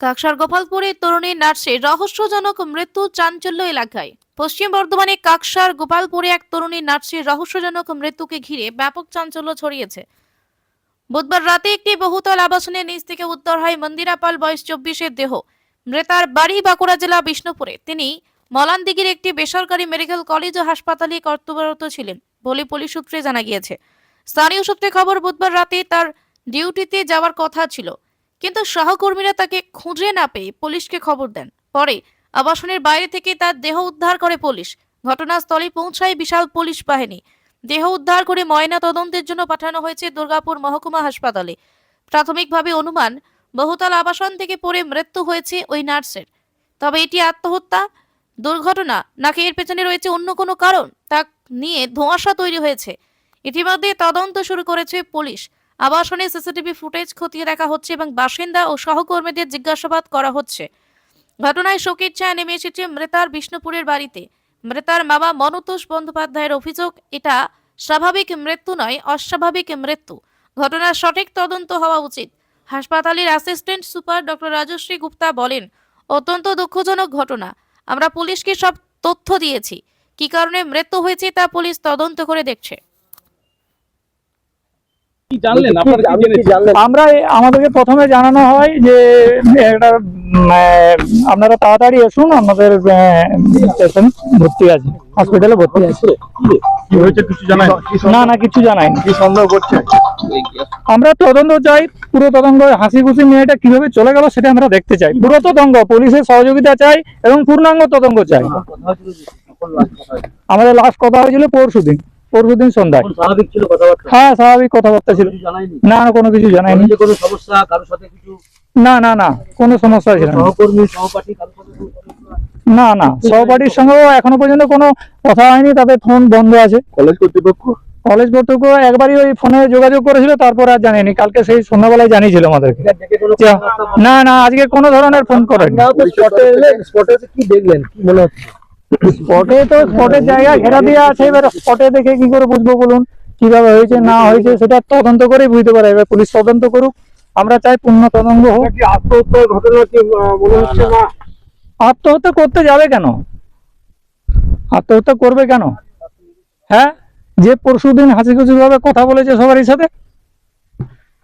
কাকসার গোপালপুরে তরুণী নার্সের রহস্যজনক মৃত্যু চাঞ্চল্য এলাকায়। পশ্চিম বর্ধমানে কাকসার গোপালপুরে এক তরুণী নার্সের রহস্যজনক মৃত্যুকে ঘিরে ব্যাপক চাঞ্চল্য ছড়িয়েছে। বুধবার রাতে একটি বহুতল আবাসনের নিচ থেকে উদ্ধার হয় মন্দিরা পাল বয়স 24-এর দেহ। মৃতার বাড়ি বাঁকুড়া জেলা বিষ্ণুপুরে। তিনি মলানদিঘির একটি বেসরকারি মেডিকেল কলেজ ও হাসপাতালে কর্তব্যরত ছিলেন বলে পুলিশ সূত্রে জানা গিয়েছে। স্থানীয় সূত্রে খবর, বুধবার রাতে তার ডিউটিতে যাওয়ার কথা ছিল, কিন্তু সহকর্মীরা তাকে খুঁজে না পেয়ে পুলিশকে খবর দেন। পরে আবাসনের বাইরে থেকে তার দেহ উদ্ধার করে পুলিশ। ঘটনাস্থলে পৌঁছায় বিশাল পুলিশ বাহিনী। দেহ উদ্ধার করে ময়না তদন্তের জন্য পাঠানো হয়েছে দুর্গাপুর মহকুমা হাসপাতালে। প্রাথমিকভাবে অনুমান, বহুতল আবাসন থেকে পড়ে মৃত্যু হয়েছে ওই নার্সের। তবে এটি আত্মহত্যা, দুর্ঘটনা নাকি এর পেছনে রয়েছে অন্য কোনো কারণ, তা নিয়ে ধোঁয়াশা তৈরি হয়েছে। ইতিমধ্যে তদন্ত শুরু করেছে পুলিশ। আবাসনে সিসিটিভি ফুটেজ খতিয়ে দেখা হচ্ছে এবং বাসিন্দা ও সহকর্মীদের জিজ্ঞাসাবাদ করা হচ্ছে। ঘটনায় শোকের ছায়া নেমে এসেছে মৃতার বিষ্ণুপুরের বাড়িতে। মৃতার বাবা মনতোষ বন্দ্যোপাধ্যায়ের অভিযোগ, এটা স্বাভাবিক মৃত্যু নয়, অস্বাভাবিক মৃত্যু। ঘটনার সঠিক তদন্ত হওয়া উচিত। হাসপাতালের assistant super doctor Rajashree Gupta বলেন, অত্যন্ত দুঃখজনক ঘটনা। আমরা পুলিশকে সব তথ্য দিয়েছি। কি কারণে মৃত্যু হয়েছে তা পুলিশ তদন্ত করে দেখছে। আমরা আমাদেরকে প্রথমে জানানো হয় যে একটা আপনারা তাড়াতাড়ি আসুন, আমাদের পেশেন্ট ভর্তি আছে, হসপিটালে ভর্তি আছে। কি হয়েছে কিছু জানাই না কিছু জানাইনি। কি সন্দেহ করছে? আমরা তদন্ত চাই, পুরো তদন্ত। হাসি খুশি মেয়েটা কিভাবে চলে গেল সেটা আমরা দেখতে চাই। পুরো তদন্ত, পুলিশের সহযোগিতা চাই এবং পূর্ণাঙ্গ তদন্ত চাই। আমাদের লাস্ট কথা হয়েছিল পরশুদিন সন্ধ্যায়। স্বাভাবিক ছিল কথাবার্তা? হ্যাঁ, স্বাভাবিক কথাবার্তা ছিল। না কোনো কিছু জানাইনি। কোনো সমস্যা কারোর সাথে কিছু? না কোনো সমস্যা ছিল না। সহকর্মী সহপাঠী কারোর সাথে কোনো সমস্যা? না সহপাঠীর সঙ্গেও এখনো পর্যন্ত কোনো কথা হয়নি। তাদের ফোন বন্ধ আছে। কলেজ কর্তৃপক্ষ একবারই ওই ফোনে যোগাযোগ করেছিল, তারপর আর জানিনি। কালকে সেই সন্ধ্যাবেলায় জানিয়েছিল আমাদেরকে। না আজকে কোনো ধরনের ফোন করেনি। স্পটে কি দেখলেন, কি মনে হচ্ছে? স্পটের জায়গা ঘেরা দেওয়া আছে। এবার স্পটে দেখে কি করে বুঝবো বলুন, কিভাবে হয়েছে না হয়েছে সেটা তদন্ত করেই বুঝতে পারে। এবার পুলিশ তদন্ত করুক, আমরা চাই পূর্ণ তদন্ত হোক। আত্মহত্যার ঘটনা কি মনে হচ্ছে? না, আত্মহত্যা করতে যাবে কেন? আত্মহত্যা করবে কেন? হ্যাঁ, যে পরশুদিন হাসি খুশি ভাবে কথা বলেছে সবারই সাথে,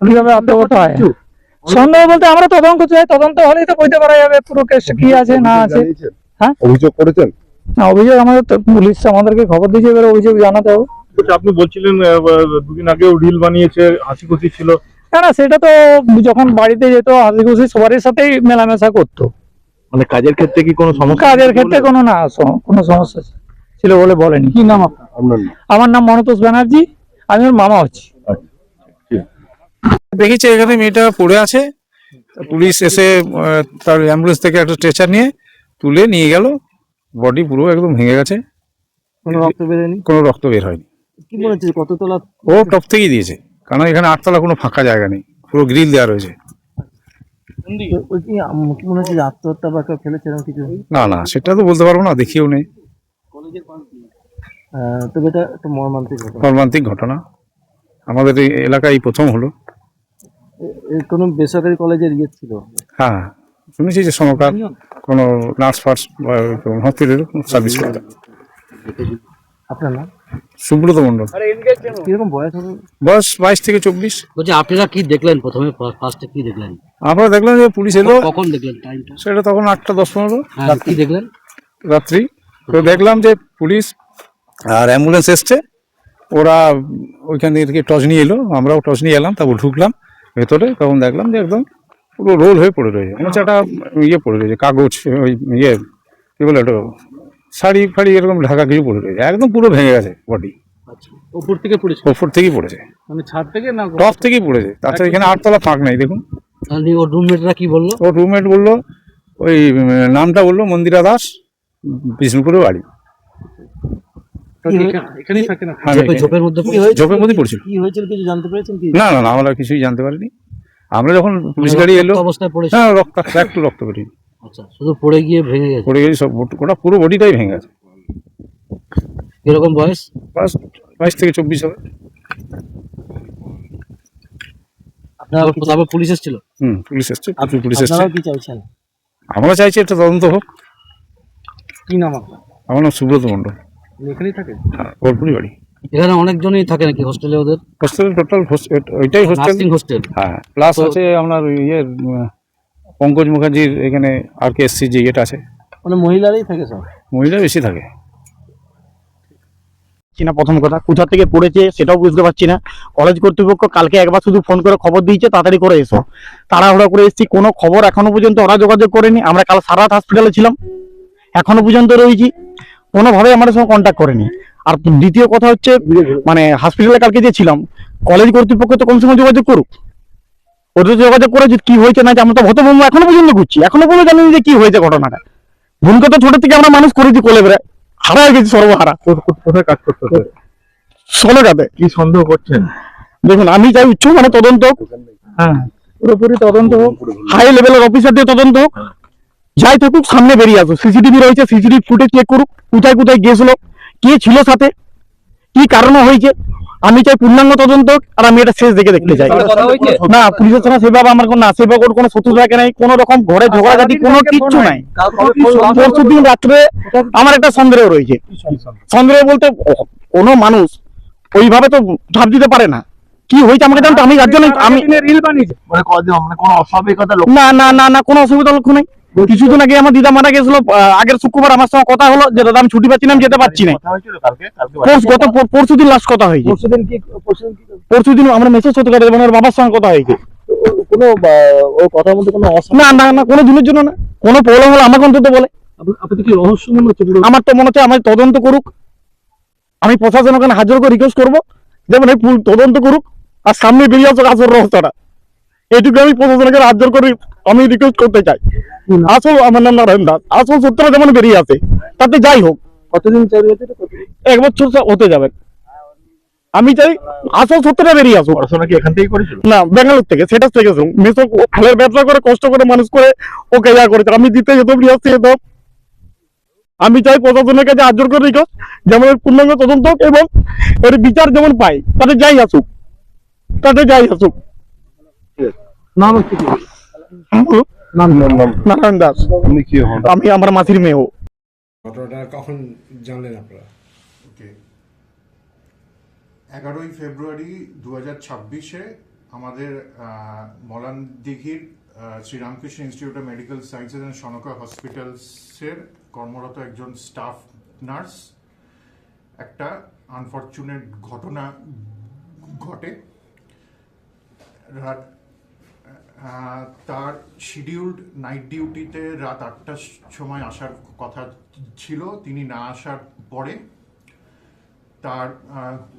কিভাবে আত্মহত্যা হয়? সন্দেহ বলতে আমরা তদন্ত চাই। তদন্ত হলেই তো বুঝতে পারা যাবে পুরো কেস কি আছে না আছে। হ্যাঁ, অভিযোগ করেছেন? না, অভিযোগ আমাদের পুলিশ আমাদেরকে খবর দিয়েছে, এবার অভিযোগ জানাতে হবে। আপনি বলছিলেন দুদিন আগেও রিল বানিয়েছে, হাসি খুশি ছিল। না সেটা তো যখন বাড়িতে যেত হাসি খুশি সবারই সাথেই মেলামেশা করতো। মানে কাজের ক্ষেত্রে কি কোনো সমস্যা? কাজের ক্ষেত্রে কোনো সমস্যা ছিল বলে বলেনি। কি নাম আপনার? আমার নাম মনতোষ ব্যানার্জি, আমি ওর মামা হচ্ছি। দেখেছি এখানে মেয়েটা পড়ে আছে। পুলিশ এসে তার অ্যাম্বুলেন্স থেকে একটা স্ট্রেচার নিয়ে তুলে নিয়ে গেল। বডি পুরো একদম ভেঙে গেছে, কোনো রক্ত বেরোয়নি? কোনো রক্ত বের হয়নি। কি মনে হচ্ছে কততলা? ও টপ থেকেই দিয়েছে, কারণ এখানে 8তলা কোনো ফাঁকা জায়গা নেই, পুরো গ্রিল দেওয়া রয়েছে। ওই কি মনে হচ্ছে আত্মহত্যা বা কেউ ফেলেছে এরকম কিছু? না সেটা তো বলতে পারবো না, দেখিও নেই। তবে এটা একটা মর্মান্তিক ঘটনা। মর্মান্তিক ঘটনা আমাদের এই এলাকায় এই প্রথম হলো। কোনো বেসরকারি কলেজের ছিল? হ্যাঁ, শুনেছি যে সমকাল কোনো নার্স ফার্স বা হসপিটালের সার্ভিস করতে। আপনার নাম? সুব্রত মণ্ডল। কিরকম বয়স হবে? বয়স 22 থেকে 24। বলছি আপনারা কি দেখলেন প্রথমে, ফার্স্টে কি দেখলেন? আমরা দেখলাম যে পুলিশ এলো। কখন দেখলেন টাইমটা? সেটা তখন 8টা 10-15 কি দেখলেন? রাত্রি। তো দেখলাম যে পুলিশ আর অ্যাম্বুলেন্স এসছে। ওরা ওইখান থেকে টর্চ নিয়ে এলো, আমরাও টর্চ নিয়ে এলাম। তারপর ঢুকলাম ভেতরে, তখন দেখলাম যে একদম পুরো রোল হয়ে পড়ে রয়েছে। মনে হচ্ছে একটা পড়ে রয়েছে, কাগজ, ওই কি বলে ওটা, শাড়ি ফাড়ি এরকম ঢাকা কিছু পড়ে রয়েছে, একদম পুরো ভেঙে গেছে বডি। উপর থেকে পড়েছে? ওপর থেকেই পড়েছে, মানে ছাদ থেকে না টপ থেকেই পড়েছে। তাছাড়া এখানে 8তলা ফাঁক নেই দেখুন। ওর রুমমেটরা কি বললো? ওর রুমমেট বললো, ওই নামটা বললো মন্দিরা দাস, বিষ্ণুপুরের বাড়ি। এখানেই থাকে না? ঝোপের মধ্যে পড়ছিল। কি হয়েছিল কিছু জানতে পেরেছেন কি? না আমরা কিছুই জানতে পারিনি। আমরা যখন পুলিশ গাড়ি এলো অবস্থায় পড়েছে? হ্যাঁ, একটু রক্ত বেরিয়ে। আচ্ছা, শুধু পড়ে গিয়ে ভেঙে গেছে? পড়ে গেছে সব, ওটা পুরো বডিটাই ভেঙে গেছে। কিরকম বয়স? 22 থেকে 24 হবে। তারপর পুলিশ এসেছিল, পুলিশ এসছে, প্রচুর পুলিশ এসছে। আপনারাও কি চাইছেন? আমরা চাইছি একটা তদন্ত হোক। কি নাম আপনার? আমার নাম সুব্রত মণ্ডল, এখানেই থাকে? বোলপুরি বাড়ি। এখানে অনেকজনই থাকে নাকি হোস্টেলে? ওদের হোস্টেল টোটাল ওইটাই হোস্টেল, নার্সিং হোস্টেল। হ্যাঁ, প্লাস আছে আপনার ইয়ে পঙ্কজ মুখার্জির এখানে RKSC যে ইয়েটা আছে, মানে মহিলারাই থাকে সব? মহিলা বেশি থাকে। না, প্রথম কথা কোথা থেকে পড়েছে সেটাও বুঝতে পারছি না। কলেজ কর্তৃপক্ষ কালকে একবার শুধু ফোন করে খবর দিয়েছে তাড়াতাড়ি করে এসো, তাড়াহুড়া করে এসেছি, কোনো খবর এখনো পর্যন্ত ওরা যোগাযোগ করেনি। আমরা কাল সারা রাত হসপিটালে ছিলাম, এখনো পর্যন্ত রয়েছি, কোনোভাবে আমাদের সঙ্গে কন্ট্যাক্ট করেনি। আর দ্বিতীয় কথা হচ্ছে, মানে হসপিটালে কালকে যে ছিলাম, কলেজ কর্তৃপক্ষ তো কমসে কম যোগাযোগ করুক, ওদের যোগাযোগ করে কি হয়েছে না, আমরা তো হতভম্ব এখনো পর্যন্ত ঘুরছি, এখনো পর্যন্ত জানি যে কি হয়েছে ঘটনাটা। ভুলকে তো ছোট থেকে আমরা মানুষ করেছি, কোলে বেড়ে হারা হয়ে গেছি, সর্বহারা। কোথায় কাজ করতেছে, ষোলোটাতে। কি সন্দেহ করছেন? দেখুন, আমি চাই উচ্চ মানে তদন্ত হোক, হ্যাঁ পুরোপুরি তদন্ত হোক, হাই লেভেলের অফিসার দিয়ে তদন্ত হোক, যাই থাকুক সামনে বেরিয়ে আসুক। সিসিটিভি রয়েছে, সিসিটিভি ফুটেজ চেক করুক, কোথায় কোথায় গিয়েছিল, কে ছিল সাথে, কি কারণে হয়েছে। আমি চাই পূর্ণাঙ্গ তদন্ত হোক, আর আমি এটা শেষ দেখে দেখতে চাই। না, পুলিশের সঙ্গে সেভাবে আমার কোনো সেভাবে কোনো শত্রুতা নাই, কোনো রকম ঘরে ঝগড়াঝাটি কোনো কিচ্ছু নাই। পরশু দিন রাত্রে আমার একটা সন্দেহ রয়েছে। সন্দেহ বলতে কোনো মানুষ ওইভাবে তো ঝাঁপ দিতে পারে না, কি হয়েছে আমাকে জানতো। আমি যার জন্য আমি রিল বানিয়েছে, মানে কোনো অস্বাভাবিকতা না না না না কোনো অসুবিধা লক্ষ্য নেই। কিছুদিন আগে আমার দিদা মারা গেছিল, আগের শুক্রবার আমার সঙ্গে কথা হলো যে দাদা আমি ছুটি পাচ্ছি না, আমি যেতে পারছি না। গত পরশুদিন লাস্ট কথা হয়েছে। পরশুদিন আমরা মেসেজ হতে পারি, ওর বাবার সঙ্গে কথা হয়েছে। কোনো ও কথার মধ্যে কোনো না না না কোনো দিনের জন্য না, কোনো প্রবলেম হলে আমাকে অন্তত বলে। আপনি কি রহস্য মনে হচ্ছে? আমার তো মনে হচ্ছে আমার তদন্ত করুক, আমি প্রশাসন ওখানে হাজির করে রিকোয়েস্ট করবো, যেমন এই তদন্ত করুক আর সামনে বেরিয়ে আসুক আসল রহস্যটা। এইটুকু আমি প্রশাসনকে হাজির করে আমি রিকোয়েস্ট করতে চাই। আসল আমার নাম নারায়ণ দাস, আসল সত্যটা যেমন বেরিয়ে আসে, তাতে যাই হোক। কতদিন চালিয়ে যেতে? 1 বছর হতে যাবে। আমি চাই আসল সত্যটা বেরিয়ে আসুক। পড়াশোনা কি এখান থেকে করেছিল? না, বেঙ্গালোর থেকে, সেটা থেকে মেসো ফলের ব্যবসা করে কষ্ট করে মানুষ করে ওকে ইয়া করেছে। আমি দিতে যেতাম, নিয়ে আসতে যেতাম। আমি চাই প্রশাসনের কাছে হাজির করে রিকোয়েস্ট, যেমন এর পূর্ণাঙ্গ তদন্ত হোক এবং এর বিচার যেমন পাই, তাতে যাই আসুক, তাতে যাই আসুক। নাম হচ্ছে কি? হ্যাঁ, বলুন। নাম নারায়ণ দাস। আপনি কি হন? আমি আমার মাসির মেয়েও। ঘটনাটা কখন জানলেন আপনারা? ওকে, 11ই ফেব্রুয়ারি 2026-এ আমাদের মলান দিঘির Sriramakrishna institute of medical sciences and Sanaka হসপিটালসের কর্মরত একজন স্টাফ নার্স একটা আনফরচুনেট ঘটনা ঘটে। তার শিডিউলড নাইট ডিউটিতে রাত 8টার সময় আসার কথা ছিল। তিনি না আসার পরে তার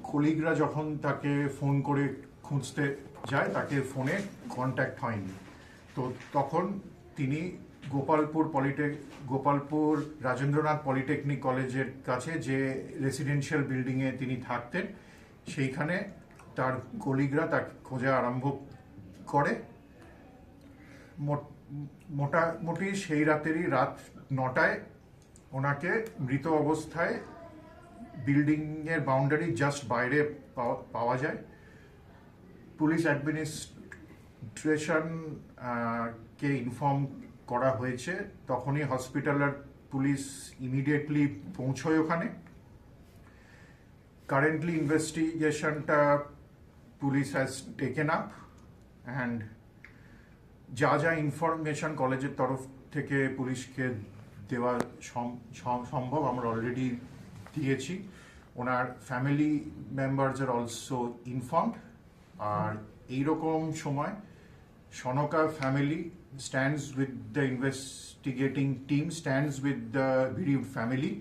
কলিগরা যখন তাকে ফোন করে খুঁজতে যায়, তাকে ফোনে কন্ট্যাক্ট হয়নি। তো তখন তিনি গোপালপুর রাজেন্দ্রনাথ পলিটেকনিক কলেজের কাছে যে রেসিডেন্সিয়াল বিল্ডিংয়ে তিনি থাকতেন, সেইখানে তার কলিগরা তাকে খোঁজা আরম্ভ করে। মোটামুটি সেই রাতেরই রাত 9টায় ওনাকে মৃত অবস্থায় বিল্ডিংয়ের বাউন্ডারি জাস্ট বাইরে পাওয়া যায়। পুলিশ অ্যাডমিনিস্ট্রেশন কে ইনফর্ম করা হয়েছে, তখনই হসপিটালের পুলিশ ইমিডিয়েটলি পৌঁছয় ওখানে। কারেন্টলি ইনভেস্টিগেশনটা police has taken up and যা যা ইনফরমেশন কলেজের তরফ থেকে পুলিশকে দেওয়া সম্ভব আমরা অলরেডি দিয়েছি। ওনার family members are also informed. আর এইরকম সময় Sanaka family stands with the investigating team, stands with the bereaved family.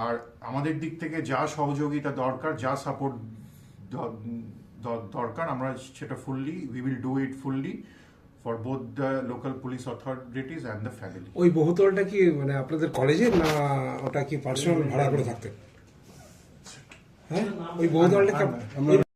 আর আমাদের দিক থেকে যা সহযোগিতা দরকার, যা সাপোর্ট দরকার, আমরা সেটা we will do it fully for both the local police authorities and the family. ওই বহুতলটা কি মানে আপনাদের কলেজের, না ওটা কি পার্সোনাল ভাড়া করে থাকতেন? হ্যাঁ, ওই বহুতলটা